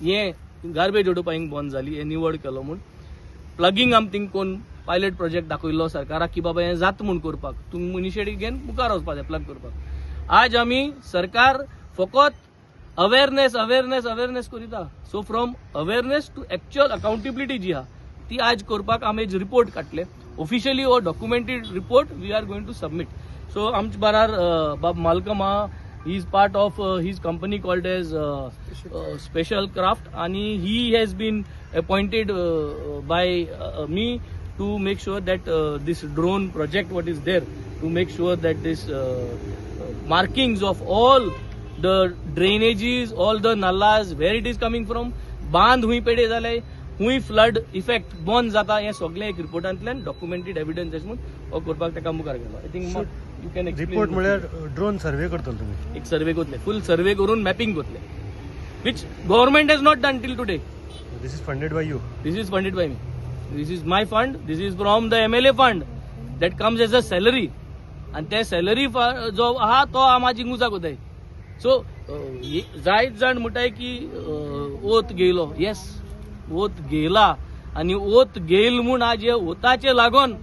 हे गार्बेज उडोवपाक बंद जाली, हे निवड केलो म्हूण प्लगिंग आम थिंक कोण पायलट प्रोजेक्ट दाखयल्लो सरकाराक की बाबा हें जाता म्हूण करपाक, तुमी इनिशिएटीव घेवन मुखार वचपाक जाय प्लग करपाक. आज आमी सरकार फकत अवेरनेस करीता. So from awareness to actual accountability जी आहा ती आज करपाक आमी रिपोर्ट काडले ऑफिशियली और documented report we are going to submit. So आमचे बारार बाब मालकम आहा, he is part of his company called as Special Craft, and he has been appointed by me to make sure that this drone project what is there, to make sure that this markings of all the drainages, all the nallas, where it is coming from, बांध हुई पेडे जाले, हुई flood effect बंद जाता, हे सगळे एक रिपोर्टांतल्यान डॉक्युमेंटेड एविडन्स म्हणून हो करपाक ताका मुखार गेलो. I think you can report म्हळ्यार ड्रोन सर्वे करतलो तुमी? एक सर्वे करतले, फुल सर्वे करून मॅपिंग करतले, which government has not done till today. This is funded by you? This is funded by me. This is my fund. This is from the MLA fund that comes as a salary, आणि त्या salary जो आहा तो आमाची गुजा कोताय. So जायत जाण म्हणटाय की ओत गेलो. येस, ओत गेला, आणि ओत गेल म्हूण आज हे ओताचे लागून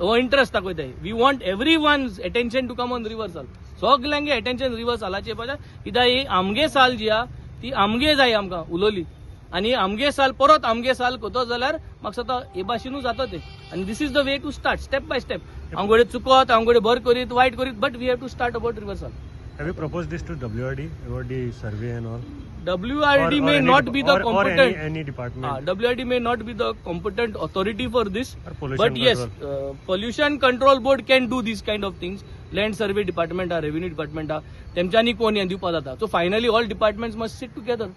हो इंटरेस्ट दाखयताय. We want everyone's attention to come on reversal. सगल्यांगे अटेन्शन रिव्हर्सलाचे पाहिजे, कित्याक ही आमगे साल जी आहा ती आमगे जाय आमकां उलोवली, आणि आमगे साल परत आमगे साल कोतो जाल्यार म्हाका दिसता हे भाशेनूच जाता ते. आणि this is the way to start step by step. आमगडे चुकत, आमगडे बरें करीत, वायट करीत, but we have to start about reversal. Have you proposed this to WRD about the survey and all? WRD may not be the competent. Or any department. WRD may not be the competent authority for this. Or pollution But yes, Pollution Control Board can do these kind of things. Land Survey Department, Revenue Department, तेमच्यांनी कोण हे दिवपाक जाता. So finally all departments must sit together.